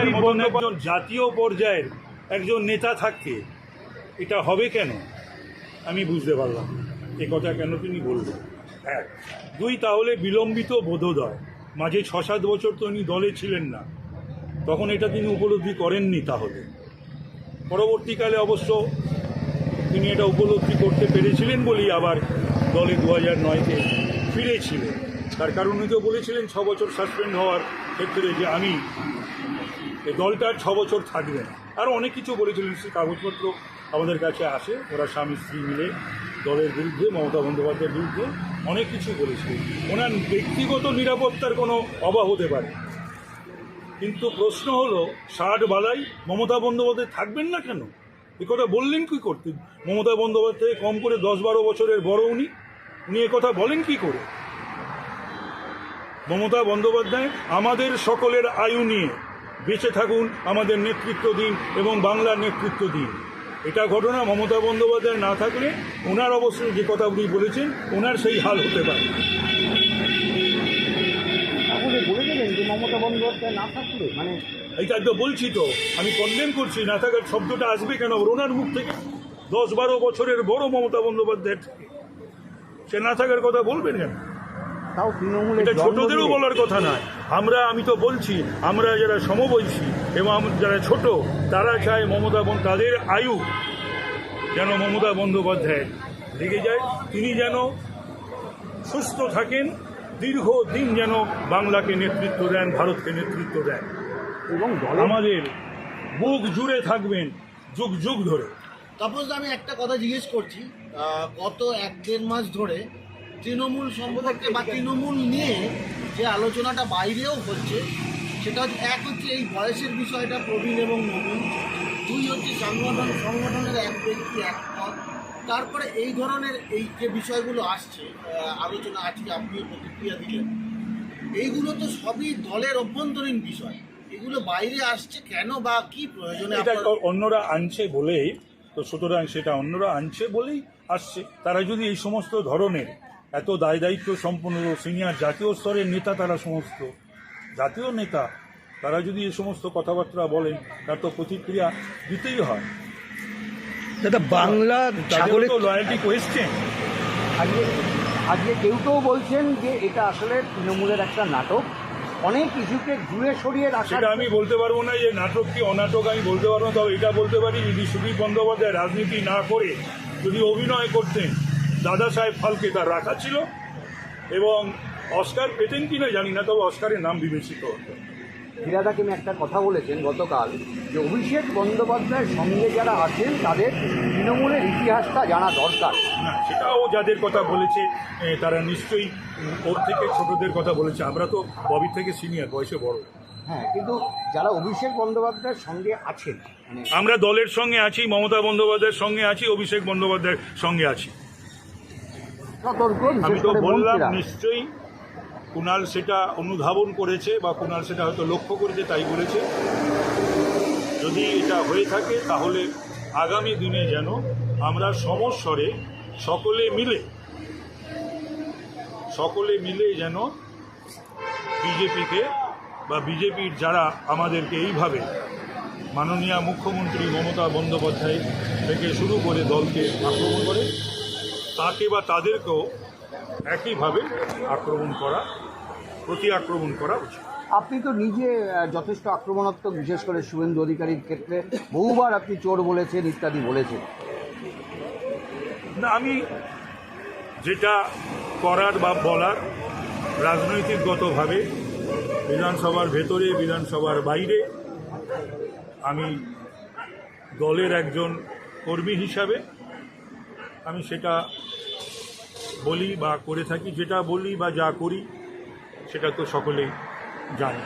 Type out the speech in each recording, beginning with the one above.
বন্দ্যোপাধ্যায়ের মতন একজন জাতীয় পর্যায়ের একজন নেতা থাকতে এটা হবে কেন আমি বুঝতে পারলাম এ কথা কেন তিনি বলবেন। এক দুই, তাহলে বিলম্বিত বোধোদয়, মাঝে ৬-৭ বছর তো উনি দলে ছিলেন না, তখন এটা তিনি উপলব্ধি করেননি। তাহলে পরবর্তীকালে অবশ্য তিনি এটা উপলব্ধি করতে পেরেছিলেন বলেই আবার দলে 2009-তে ফিরেছিলেন। তার কারণ উনি তো বলেছিলেন 6 বছর সাসপেন্ড হওয়ার ক্ষেত্রে যে আমি এই দলটার 6 বছর থাকবে না। আরও অনেক কিছু বলেছিলেন, সেই কাগজপত্র আমাদের কাছে আসে। ওরা স্বামী স্ত্রী মিলে দলের বিরুদ্ধে, মমতা বন্দ্যোপাধ্যায়ের বিরুদ্ধে অনেক কিছু বলেছিলেন। ওনার ব্যক্তিগত নিরাপত্তার কোনো অভাব হতে পারে, কিন্তু প্রশ্ন হলো 60 বালাই মমতা বন্দ্যোপাধ্যায় থাকবেন না কেন? এ কথা বললেন কী করতে? মমতা বন্দ্যোপাধ্যায় কম করে 10-12 বছরের বড় উনি এ কথা বলেন কি করে? মমতা বন্দ্যোপাধ্যায় আমাদের সকলের আয়ু নিয়ে বেঁচে থাকুন, আমাদের নেতৃত্ব দিন এবং বাংলার নেতৃত্ব দিন। এটা ঘটনা। মমতা বন্দ্যোপাধ্যায় না থাকলে ওনার অবশ্যই যে কথা উনি বলেছেন ওনার সেই হাল হতে পারে। বলে দেবেন যে মমতা বন্দ্যোপাধ্যায় না থাকলে মানে এইটা তো বলছি, তো আমি কন্ডেম করছি। না থাকার শব্দটা আসবে কেন ওনার মুখ থেকে? 10-12 বছরের বড় মমতা বন্দ্যোপাধ্যায়ের থেকে সে না থাকার কথা বলবেন কেন? তাও তৃণমূলের এটা ছোটদেরও বলার কথা নয়। আমি তো বলছি, আমরা যারা সমবয়সী এবং যারা ছোট তারা চায় তাদের আয়ু যেন মমতা বন্দ্যোপাধ্যায় লেগে যায়, তিনি যেন সুস্থ থাকেন, দীর্ঘদিন যেন বাংলাকে নেতৃত্ব দেন, ভারতকে নেতৃত্ব দেন এবং আমাদের বুক জুড়ে থাকবেন যুগ যুগ ধরে। তাপস, আমি একটা কথা জিজ্ঞেস করছি, গত 1-1.5 মাস ধরে তৃণমূল সম্পর্কে বা তৃণমূল নিয়ে যে আলোচনাটা বাইরেও হচ্ছে, সেটা হচ্ছে এক হচ্ছে এই বয়সের বিষয়টা, প্রবীণ এবং নবীন। দুই হচ্ছে সংগঠনের এক ব্যক্তি এক মত। তারপরে এই ধরনের এই যে বিষয়গুলো আসছে আলোচনা, আজকে আপনিও প্রতিক্রিয়া দিলেন, এইগুলো তো সবই দলের অভ্যন্তরীণ বিষয়। এগুলো বাইরে আসছে কেন বা কি প্রয়োজনে? এটা অন্যরা আনছে বলেই তো, সুতরাং সেটা অন্যরা আনছে বলেই আসছে। তারা যদি এই সমস্ত ধরনের এত দায়িত্ব সম্পন্ন সিনিয়র জাতীয় স্তরের নেতা, তারা সমস্ত জাতীয় নেতা, তারা যদি এই সমস্ত কথাবার্তা বলেন তার তো প্রতিক্রিয়া দিতেই হয়। দাদা, বাংলা তো লয়ালটি কোয়েশ্চেন। আজকে কেউ বলছেন যে এটা আসলে তৃণমূলের একটা নাটক, অনেক ইস্যুকে ঘুরে সরিয়ে রাখা। সেটা আমি বলতে পারবো না যে নাটক কি অনাটক, আমি বলতে পারবো না। তবে এটা বলতে পারি, যদি সুদীপ বন্দ্যোপাধ্যায় রাজনীতি না করে যদি অভিনয় করতেন, দাদা সাহেব ফালকে তার রাখা ছিল এবং অস্কার পেতেন কিনা জানি না, তবে অস্কারের নাম বিবেচিত হতো। ফিরাদা কিমি একটা কথা বলেছেন গতকাল, যে অভিষেক বন্দ্যোপাধ্যায়ের সঙ্গে যারা আছেন তাদের তৃণমূলের ইতিহাসটা জানা দরকার। না, সেটাও যাদের কথা বলেছে তারা নিশ্চয়ই ওর থেকে ছোটদের কথা বলেছে। আমরা তো ববির থেকে সিনিয়র, বয়সে বড়। হ্যাঁ, কিন্তু যারা অভিষেক বন্দ্যোপাধ্যায়ের সঙ্গে আছেন, আমরা দলের সঙ্গে আছি, মমতা বন্দ্যোপাধ্যায়ের সঙ্গে আছি, অভিষেক বন্দ্যোপাধ্যায়ের সঙ্গে আছি। আমি তো বললাম, নিশ্চয়ই কুণাল সেটা অনুধাবন করেছে বা কুণাল সেটা হয়তো লক্ষ্য করেছে, তাই বলেছে। যদি এটা হয়ে থাকে তাহলে আগামী দিনে যেন আমরা সমস্বরে সকলে মিলে যেন বিজেপিকে বা বিজেপির যারা আমাদেরকে এইভাবে মাননীয় মুখ্যমন্ত্রী মমতা বন্দ্যোপাধ্যায় থেকে শুরু করে দলকে আক্রমণ করে, তাকে বা তাদেরকেও একইভাবে প্রতি আক্রমণ করা উচিত। আপনি তো নিজে যথেষ্ট আক্রমণাত্মক, বিশেষ করে শুভেন্দু অধিকারীর ক্ষেত্রে বহুবার আপনি চোর বলেছেন, ইত্যাদি বলেছেন। না, আমি যেটা করার বা বলার রাজনৈতিকগতভাবে বিধানসভার ভেতরে, বিধানসভার বাইরে, আমি দলের একজন কর্মী হিসাবে আমি সেটা বলি বা করে থাকি। যেটা বলি বা যা করি সেটা তো সকলেই জানে।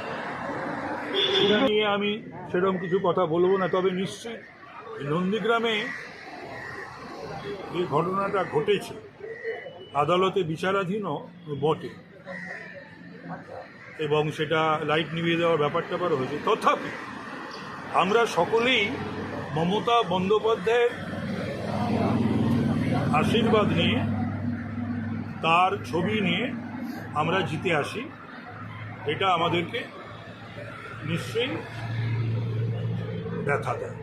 সেটা নিয়ে আমি সেরকম কিছু কথা বলবো না। তবে নিশ্চয়ই নন্দীগ্রামে যে ঘটনাটা ঘটেছে আদালতে বিচারাধীনও বটে এবং সেটা লাইট নিভিয়ে দেওয়ার ব্যাপারটা হয়েছে। তথাপি আমরা সকলেই মমতা বন্দ্যোপাধ্যায়ের আশীর্বাদ নিয়ে, তার ছবি নিয়ে আমরা জিতে আসি। এটা আমাদেরকে নিশ্চয়ই ব্যথা দেয়।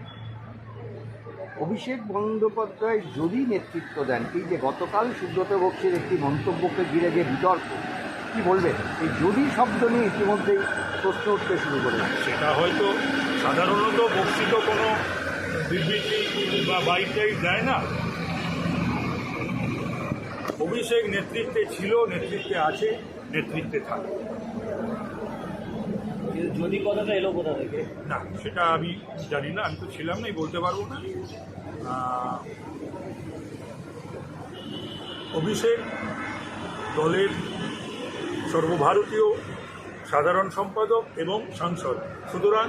অভিষেক বন্দ্যোপাধ্যায় যদি নেতৃত্ব দেন, এই যে গতকাল সুব্রত বক্সির একটি মন্তব্যকে ঘিরে যে বিতর্ক, কি বলবেন? এই যদি শব্দ নিয়ে ইতিমধ্যেই প্রশ্ন উঠতে শুরু করেছে। সেটা হয়তো সাধারণত বক্সিত কোনো বিবৃতি বা বাইক টাইক দেয় না। অভিষেক নেতৃত্বে ছিল, নেতৃত্বে আছে, নেতৃত্বে থাকে। যদি কথাটা এলো কোথা থেকে? না, সেটা আমি জানি না, আমি তো ছিলাম না, বলতে পারবো না। অভিষেক দলের সর্বভারতীয় সাধারণ সম্পাদক এবং সাংসদ, সুতরাং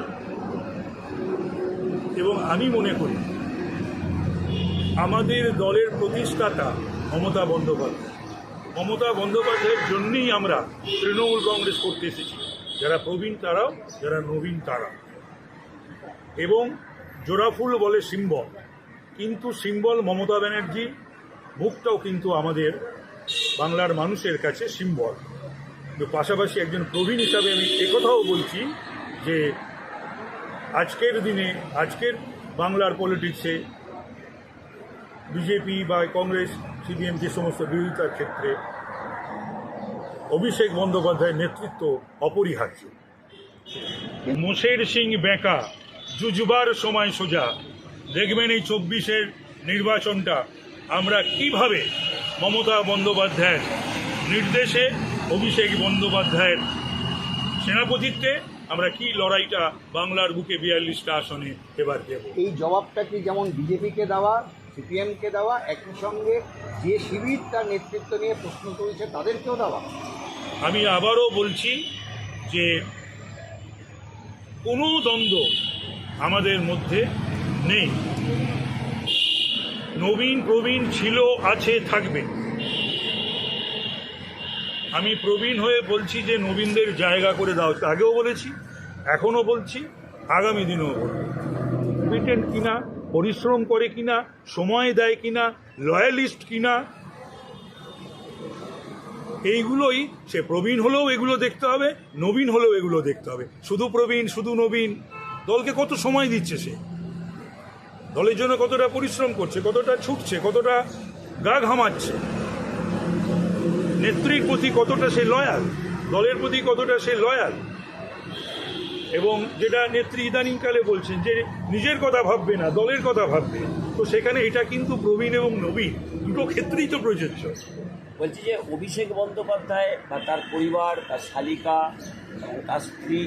এবং আমি মনে করি আমাদের দলের প্রতিষ্ঠাতা মমতা বন্দ্যোপাধ্যায়, মমতা বন্দ্যোপাধ্যায়ের জন্যেই আমরা তৃণমূল কংগ্রেস করতে এসেছি। যারা প্রবীণ তারাও, যারা নবীন তারাও। এবং জোড়াফুল বলে সিম্বল, কিন্তু সিম্বল মমতা ব্যানার্জি, মুখটাও কিন্তু আমাদের বাংলার মানুষের কাছে সিম্বল। কিন্তু পাশাপাশি একজন প্রবীণ হিসাবে আমি একথাও বলছি যে আজকের দিনে, আজকের বাংলার পলিটিক্সে বিজেপি বা কংগ্রেস, সিপিএম যে সমস্ত বিরোধিতার ক্ষেত্রে অভিষেক বন্দ্যোপাধ্যায়ের নেতৃত্ব অপরিহার্য। মোষের সিং বেঁকা, জুজবার সময় সোজা। দেখবেন এই 24-এর নির্বাচনটা আমরা কিভাবে মমতা বন্দ্যোপাধ্যায়ের নির্দেশে, অভিষেক বন্দ্যোপাধ্যায়ের সেনাপতিত্বে আমরা কি লড়াইটা বাংলার বুকে 42টা আসনে এবার দেব। এই জবাবটা কি যেমন বিজেপিকে দেওয়া, সিপিএমকে দেওয়া, একই সঙ্গে যে শিবির তার নেতৃত্ব নিয়ে প্রশ্ন তুলছে তাদেরকেও দেওয়া? আমি আবারও বলছি যে কোনো দ্বন্দ্ব আমাদের মধ্যে নেই। নবীন প্রবীণ ছিল, আছে, থাকবে। আমি প্রবীণ হয়ে বলছি যে নবীনদের জায়গা করে দাও, আগেও বলেছি, এখনও বলছি, আগামী দিনেও বলব। কম্পিটেন্ট কিনা, পরিশ্রম করে কিনা, সময় দেয় কিনা, লয়ালিস্ট কিনা, এইগুলোই, সে প্রবীণ হলেও এগুলো দেখতে হবে, নবীন হলেও এগুলো দেখতে হবে। শুধু প্রবীণ, শুধু নবীন, দলকে কত সময় দিচ্ছে সে, দলের জন্য কতটা পরিশ্রম করছে, কতটা ছুটছে, কতটা গা ঘামাচ্ছে, নেত্রীর প্রতি কতটা সে লয়াল, দলের প্রতি কতটা সে লয়াল। এবং যেটা নেত্রী ইদানিংকালে বলছেন যে নিজের কথা ভাববে না, দলের কথা ভাববে, তো সেখানে এটা কিন্তু প্রবীণ এবং নবীন দুটো ক্ষেত্রেই তো প্রযোজ্য। বলছি যে অভিষেক বন্দ্যোপাধ্যায় বা তার পরিবার, তার শালিকা এবং তার স্ত্রী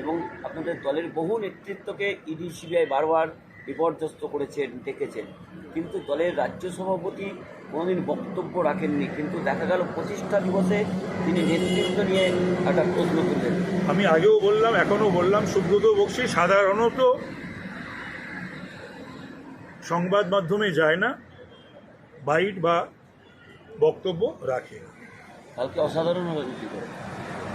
এবং আপনাদের দলের বহু নেতৃত্বকে ইডি সিবিআই বারবার বিপর্যস্ত করেছেন, ডেকেছেন, কিন্তু দলের রাজ্য সভাপতি কোনোদিন বক্তব্য রাখেননি। কিন্তু দেখা গেল প্রতিষ্ঠা দিবসে তিনি নেতৃত্ব নিয়ে একটা প্রশ্ন তুললেন। আমি আগেও বললাম, এখনও বললাম, সুব্রত বক্সী সাধারণত সংবাদ মাধ্যমে যায় না, বাইট বা বক্তব্য রাখে। কালকে অসাধারণ হবে কি করে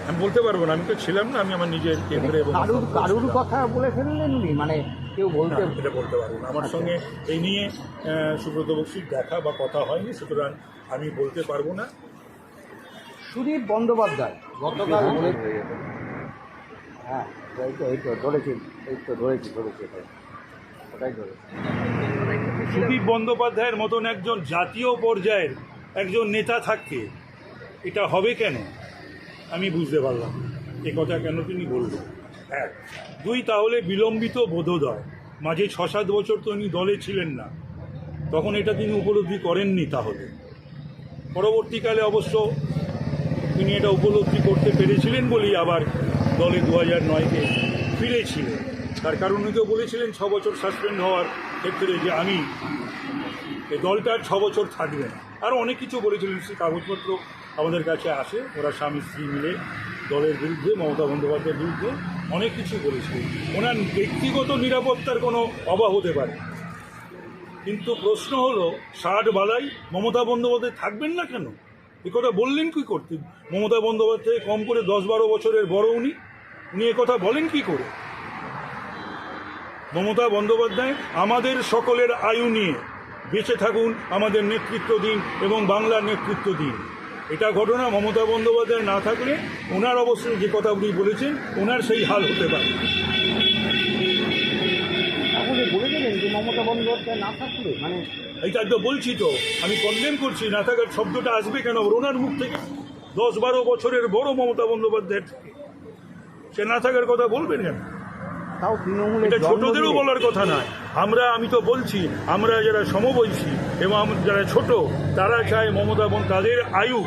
আমি বলতে পারবো না, আমি তো ছিলাম না, আমি আমার নিজের কেন্দ্রে এবং কারুর কথা বলে ফেললেন উনি, মানে কেউ বলতে? এটা বলতে পারবো না, আমার সঙ্গে এই নিয়ে সুব্রত বক্সীর দেখা বা কথা হয়নি, সুতরাং আমি বলতে পারবো না। সুদীপ বন্দ্যোপাধ্যায় গতকাল বলে, হ্যাঁ ধরেছি, ওটাই ধরেছি। সুদীপ বন্দ্যোপাধ্যায়ের মতন একজন জাতীয় পর্যায়ের একজন নেতা থাকতে এটা হবে কেন আমি বুঝতে পারলাম। এ কথা কেন তিনি বললেন? এক, দুই, তাহলে বিলম্বিত বোধোদয়। মাঝে 6-7 বছর তো উনি দলে ছিলেন না, তখন এটা তিনি উপলব্ধি করেননি। তাহলে পরবর্তীকালে অবশ্য তিনি এটা উপলব্ধি করতে পেরেছিলেন বলেই আবার দলে 2009-কে ফিরেছিলেন। তার কারণ উনি তো বলেছিলেন 6 বছর সাসপেন্ড হওয়ার ক্ষেত্রে যে আমি এই দলটার 6 বছর থাকবে না। আরও অনেক কিছু বলেছিলেন, সেই কাগজপত্র আমাদের কাছে আসে। ওরা স্বামী স্ত্রী মিলে দলের বিরুদ্ধে, মমতা বন্দ্যোপাধ্যায়ের বিরুদ্ধে অনেক কিছু বলেছিলেন। ওনার ব্যক্তিগত নিরাপত্তার কোনো অভাব হতে পারে, কিন্তু প্রশ্ন হলো 60 বালাই মমতা বন্দ্যোপাধ্যায় থাকবেন না কেন? এ কথা বললেন কী করতে? মমতা বন্দ্যোপাধ্যায় কম করে 10-12 বছরের বড়, উনি কথা বলেন কি করে? মমতা বন্দ্যোপাধ্যায় আমাদের সকলের আয়ু নিয়ে বেঁচে থাকুন, আমাদের নেতৃত্ব দিন এবং বাংলার নেতৃত্ব দিন। এটা ঘটনা। মমতা বন্দ্যোপাধ্যায় না থাকলে ওনার অবশ্যই যে কথা উনি বলেছেন, ওনার সেই হাল হতে পারে। মমতা বন্দ্যোপাধ্যায় না থাকলে মানে এইটা তো বলছি তো, আমি কন্ডেম করছি, না থাকার শব্দটা আসবে কেন ওনার মুখ থেকে? 10-12 বছরের বড় মমতা বন্দ্যোপাধ্যায় থেকে সে না থাকার কথা বলবেন কেন? তাও তৃণমূলের এটা জন্ম ছোটদেরও দিয়ে- বলার কথা নয়। আমি তো বলছি, আমরা যারা সমবয়সী এবং যারা ছোট, তারা চায় তাদের আয়ু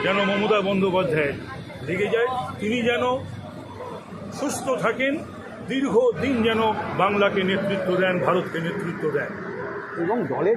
যেন মমতা বন্দ্যোপাধ্যায় লেগে যায়, তিনি যেন সুস্থ থাকেন, দীর্ঘদিন যেন বাংলাকে নেতৃত্ব দেন, ভারতকে নেতৃত্ব দেন। এবং দলের